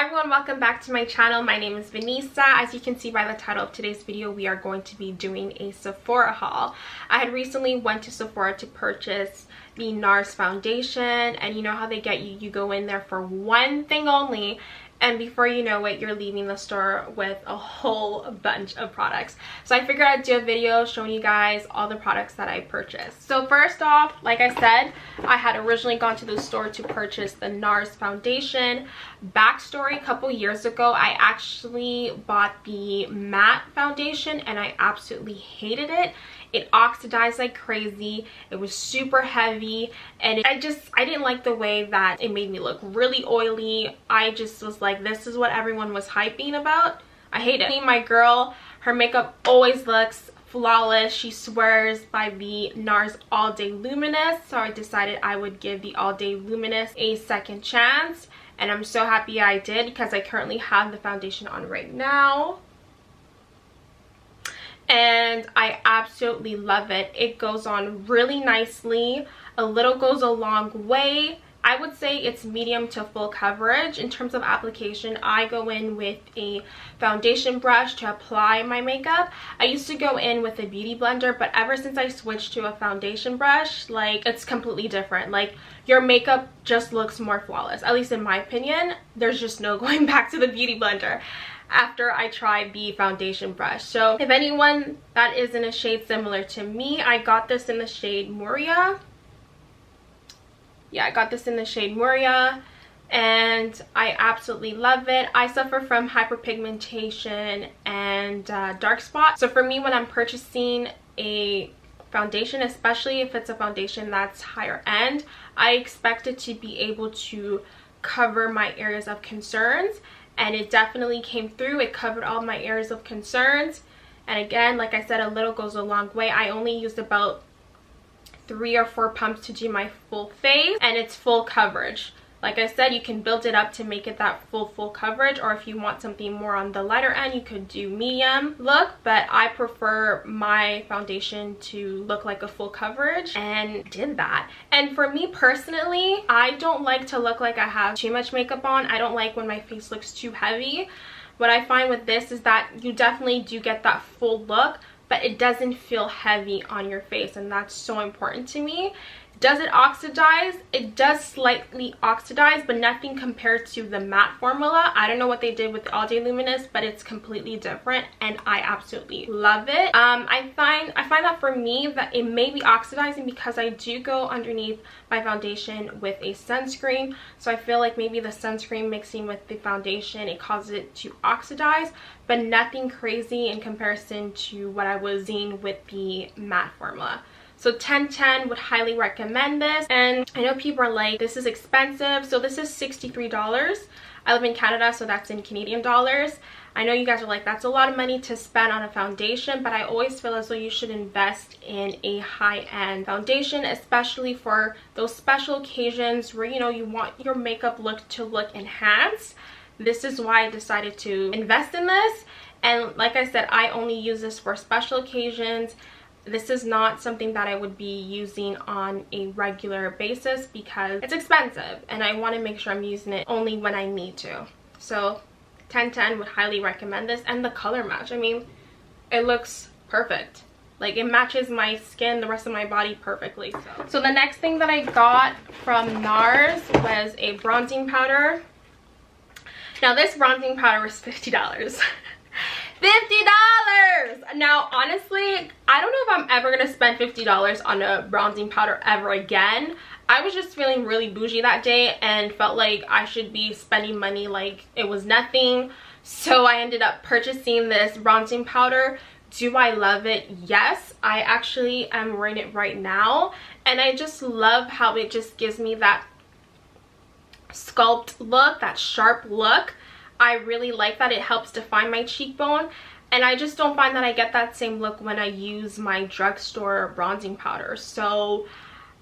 Hi everyone, welcome back to my channel. My name is Vanessa. As you can see by the title of today's video, we are going to be doing a Sephora haul. I had recently went to Sephora to purchase the NARS foundation, and you know how they get you, you go in there for one thing only, and before you know it, you're leaving the store with a whole bunch of products. So I figured I'd do a video showing you guys all the products that I purchased. So first off, like I said, I had originally gone to the store to purchase the NARS foundation. Backstory, a couple years ago, I actually bought the matte foundation and I absolutely hated it. It oxidized like crazy. It was super heavy, and I didn't like the way that it made me look really oily. I just was like, this is what everyone was hyping about. I hate it. My girl, her makeup always looks flawless. She swears by the NARS All Day Luminous, so I decided I would give the All Day Luminous a second chance, and I'm so happy I did because I currently have the foundation on right now. And I absolutely love it. It goes on really nicely. A little goes a long way. I would say it's medium to full coverage. In terms of application, I go in with a foundation brush to apply my makeup. I used to go in with a beauty blender, but ever since I switched to a foundation brush, like, it's completely different. Like, your makeup just looks more flawless, at least in my opinion. There's just no going back to the beauty blender after I tried the foundation brush. So if anyone that is in a shade similar to me, I got this in the shade Moria. Yeah, I got this in the shade Moria, and I absolutely love it. I suffer from hyperpigmentation and dark spots. So for me, when I'm purchasing a foundation, especially if it's a foundation that's higher end, I expect it to be able to cover my areas of concerns. And it definitely came through. It covered all my areas of concerns. And again, like I said, a little goes a long way. I only used about 3 or 4 pumps to do my full face, and it's full coverage. Like I said, you can build it up to make it that full coverage, or if you want something more on the lighter end, you could do medium look, but I prefer my foundation to look like a full coverage, and did that. And for me personally, I don't like to look like I have too much makeup on. I don't like when my face looks too heavy. What I find with this is that you definitely do get that full look, but it doesn't feel heavy on your face, and that's so important to me. Does it oxidize? It does slightly oxidize, but nothing compared to the matte formula. I don't know what they did with the All Day Luminous, but it's completely different, and I absolutely love it. I find that for me that it may be oxidizing because I do go underneath my foundation with a sunscreen, so I feel like maybe the sunscreen mixing with the foundation, it causes it to oxidize, but nothing crazy in comparison to what I was seeing with the matte formula. So 10/10, would highly recommend this. And I know people are like, this is expensive. So this is $63. I live in Canada, so that's in Canadian dollars. I know you guys are like, that's a lot of money to spend on a foundation, but I always feel as though you should invest in a high-end foundation, especially for those special occasions where, you know, you want your makeup look to look enhanced. This is why I decided to invest in this. And like I said, I only use this for special occasions. This is not something that I would be using on a regular basis because it's expensive, and I want to make sure I'm using it only when I need to. So 10/10, would highly recommend this. And the color match, I mean, it looks perfect. Like, it matches my skin, the rest of my body perfectly. So the next thing that I got from NARS was a bronzing powder. Now this bronzing powder was $50. $50! Now, honestly, I don't know if I'm ever going to spend $50 on a bronzing powder ever again. I was just feeling really bougie that day and felt like I should be spending money like it was nothing. So I ended up purchasing this bronzing powder. Do I love it? Yes. I actually am wearing it right now. And I just love how it just gives me that sculpt look, that sharp look. I really like that. It helps define my cheekbone, and I just don't find that I get that same look when I use my drugstore bronzing powder. So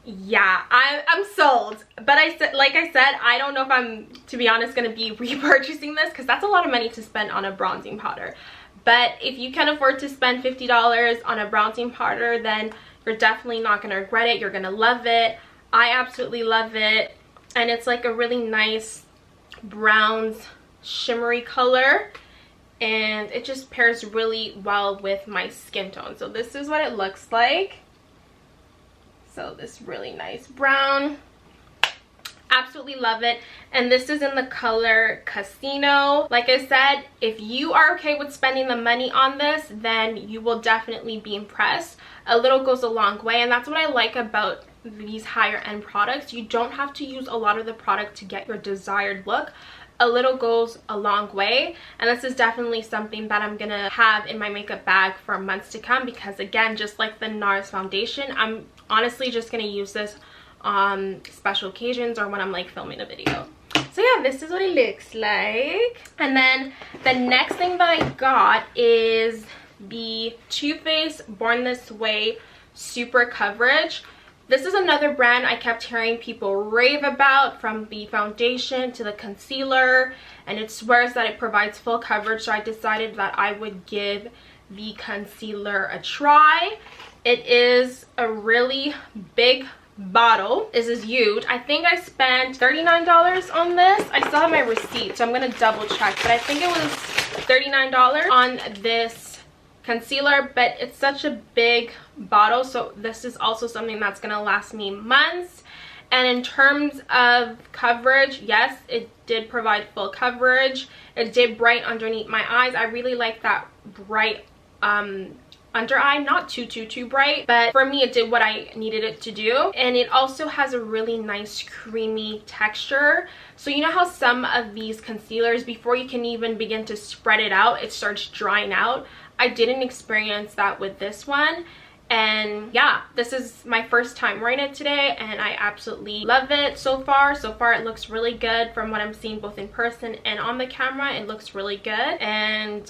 yeah, I'm sold. But like I said, I don't know if I'm, to be honest, going to be repurchasing this because that's a lot of money to spend on a bronzing powder. But if you can afford to spend $50 on a bronzing powder, then you're definitely not going to regret it. You're going to love it. I absolutely love it. And it's like a really nice browns shimmery color, and it just pairs really well with my skin tone. So this is what it looks like. So this really nice brown. Absolutely love it. And this is in the color Casino. Like I said, if you are okay with spending the money on this, then you will definitely be impressed. A little goes a long way, and that's what I like about these higher end products. You don't have to use a lot of the product to get your desired look. A little goes a long way, and this is definitely something that I'm gonna have in my makeup bag for months to come, because again, just like the NARS foundation, I'm honestly just gonna use this on special occasions or when I'm like filming a video. So yeah, this is what it looks like. And then the next thing that I got is the Too Faced Born This Way Super Coverage. This is another brand I kept hearing people rave about, from the foundation to the concealer, and it swears that it provides full coverage, so I decided that I would give the concealer a try. It is a really big bottle. This is huge. I think I spent $39 on this. I still have my receipt, so I'm gonna double check, but I think it was $39 on this concealer. But it's such a big bottle, so this is also something that's gonna last me months. And in terms of coverage, yes, it did provide full coverage. It did brighten underneath my eyes. I really like that bright under eye, not too bright, but for me it did what I needed it to do. And it also has a really nice creamy texture. So you know how some of these concealers, before you can even begin to spread it out, it starts drying out? I didn't experience that with this one. And yeah, this is my first time wearing it today, and I absolutely love it so far. So far it looks really good from what I'm seeing both in person and on the camera. It looks really good. And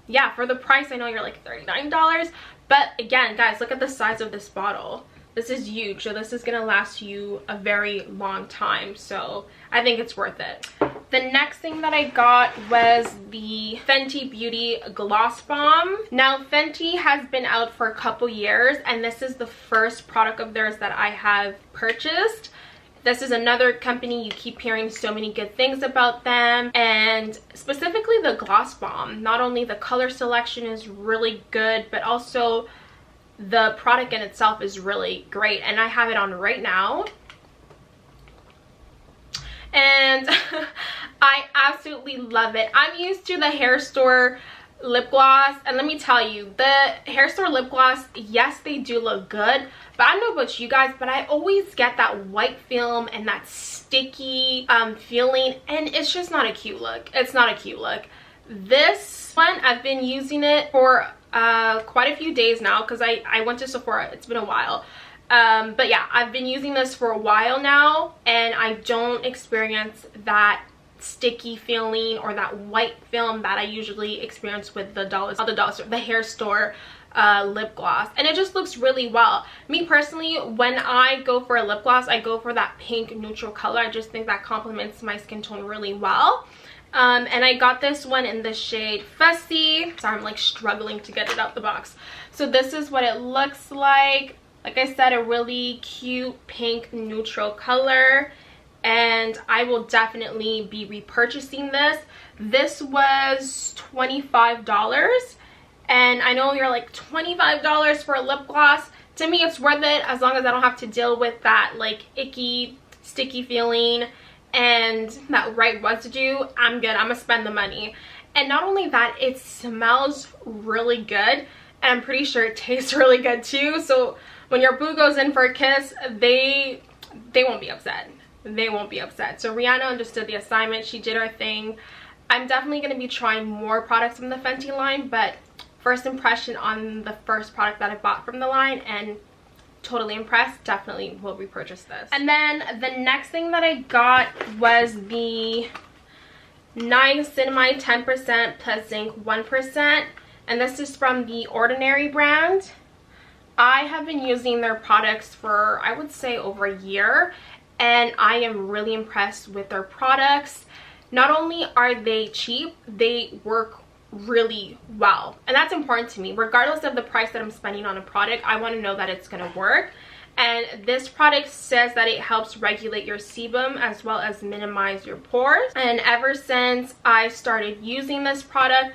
yeah, for the price, I know you're like $39, but again, guys, look at the size of this bottle. This is huge, so this is gonna last you a very long time, so I think it's worth it. The next thing that I got was the Fenty Beauty Gloss Bomb. Now, Fenty has been out for a couple years, and this is the first product of theirs that I have purchased. This is another company, you keep hearing so many good things about them, and specifically the Gloss Bomb. Not only the color selection is really good, but also the product in itself is really great, and I have it on right now. And I absolutely love it. I'm used to the hair store lip gloss, and let me tell you, the hair store lip gloss, yes, they do look good, but I don't know about you guys, but I always get that white film and that sticky feeling, and it's just not a cute look. It's not a cute look. This one, I've been using it for quite a few days now, because I went to Sephora. It's been a while. But yeah, I've been using this for a while now, and I don't experience that sticky feeling or that white film that I usually experience with the hair store lip gloss, and it just looks really well. Me personally, when I go for a lip gloss, I go for that pink neutral color. I just think that complements my skin tone really well. And I got this one in the shade Fussy. Sorry, I'm like struggling to get it out the box. So this is what it looks like. Like I said, a really cute pink neutral color, and I will definitely be repurchasing this. This was $25, and I know you're like, $25 for a lip gloss? To me, it's worth it as long as I don't have to deal with that like icky, sticky feeling and that white residue. I'm good. I'm gonna spend the money. And not only that, it smells really good, and I'm pretty sure it tastes really good too. So when your boo goes in for a kiss, they won't be upset. They won't be upset. So Rihanna understood the assignment. She did her thing. I'm definitely going to be trying more products from the Fenty line, but first impression on the first product that I bought from the line, and totally impressed. Definitely will repurchase this. And then the next thing that I got was the Niacinamide 10% plus zinc 1%, and this is from the Ordinary brand. I have been using their products for, I would say, over a year, and I am really impressed with their products. Not only are they cheap, they work really well, and that's important to me. Regardless of the price that I'm spending on a product, I want to know that it's going to work. And this product says that it helps regulate your sebum as well as minimize your pores. And ever since I started using this product,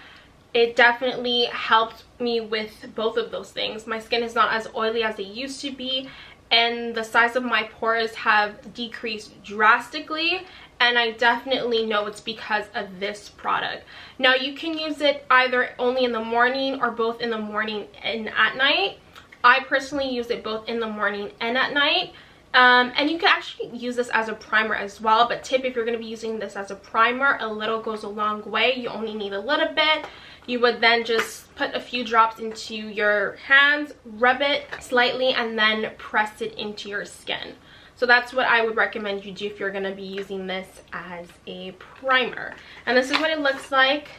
it definitely helped me with both of those things. My skin is not as oily as it used to be, and the size of my pores have decreased drastically, and I definitely know it's because of this product. Now, you can use it either only in the morning or both in the morning and at night. I personally use it both in the morning and at night. And you can actually use this as a primer as well, but tip, if you're going to be using this as a primer, a little goes a long way. You only need a little bit. You would then just put a few drops into your hands, rub it slightly, and then press it into your skin. So that's what I would recommend you do if you're going to be using this as a primer. And this is what it looks like.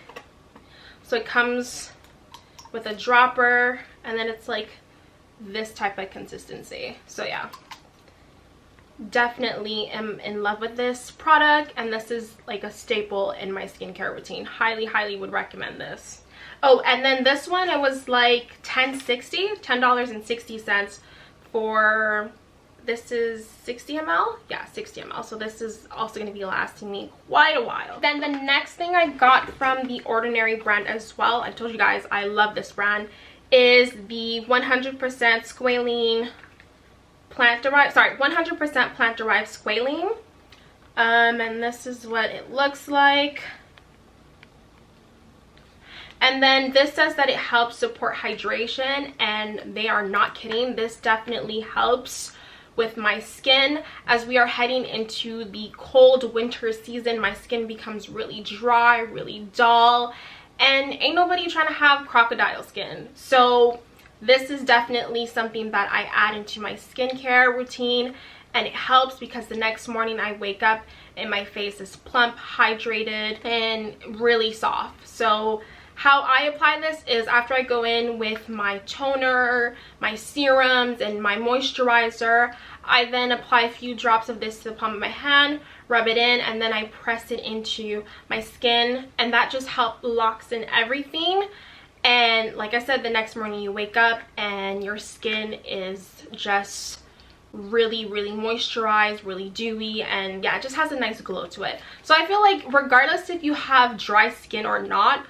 So it comes with a dropper, and then it's like this type of consistency. So yeah, definitely am in love with this product, and this is like a staple in my skincare routine. Highly would recommend this. Oh, and then this one, it was like $10.60 for, this is 60 ml. Yeah, 60 ml. So this is also going to be lasting me quite a while. Then the next thing I got from the Ordinary brand as well, I told you guys I love this brand, is the 100% Squalene plant-derived, 100% plant-derived Squalene. And this is what it looks like. And then this says that it helps support hydration, and they are not kidding. This definitely helps with my skin. As we are heading into the cold winter season, my skin becomes really dry, really dull, and ain't nobody trying to have crocodile skin. So this is definitely something that I add into my skincare routine, and it helps because the next morning I wake up and my face is plump, hydrated, and really soft. So how I apply this is after I go in with my toner, my serums, and my moisturizer, I then apply a few drops of this to the palm of my hand, rub it in, and then I press it into my skin, and that just helps locks in everything. And like I said, the next morning you wake up and your skin is just really moisturized, really dewy, and yeah, it just has a nice glow to it. So I feel like regardless if you have dry skin or not,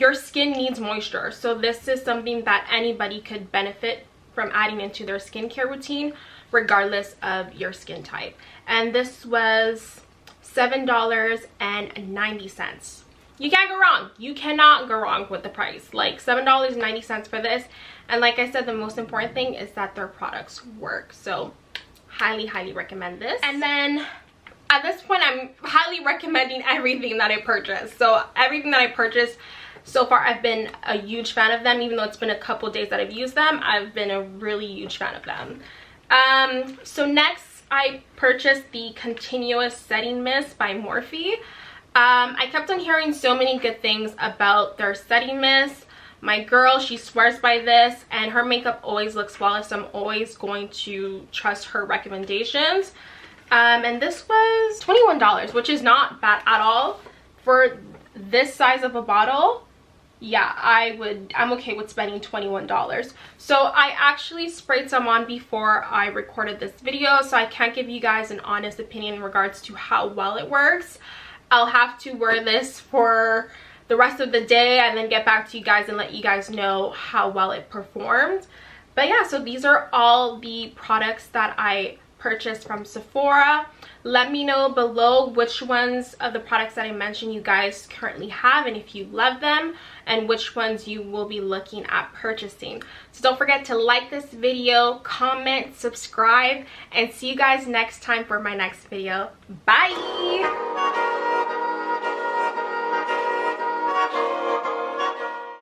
your skin needs moisture. So this is something that anybody could benefit from adding into their skincare routine regardless of your skin type. And this was $7.90. You can't go wrong. You cannot go wrong with the price. Like $7.90 for this. And like I said, the most important thing is that their products work. So highly recommend this. And then at this point, I'm highly recommending everything that I purchased. So everything that I purchased so far, I've been a huge fan of them. Even though it's been a couple days that I've used them, I've been a really huge fan of them. So next, I purchased the Continuous Setting Mist by Morphe. I kept on hearing so many good things about their setting mist. My girl, she swears by this, and her makeup always looks flawless. So I'm always going to trust her recommendations. And this was $21, which is not bad at all for this size of a bottle. Yeah, I'm okay with spending $21. So I actually sprayed some on before I recorded this video, so I can't give you guys an honest opinion in regards to how well it works. I'll have to wear this for the rest of the day and then get back to you guys and let you guys know how well it performed. But yeah, so these are all the products that I purchased from Sephora. Let me know below which ones of the products that I mentioned you guys currently have, and if you love them, and which ones you will be looking at purchasing. So don't forget to like this video, comment, subscribe, and see you guys next time for my next video. Bye!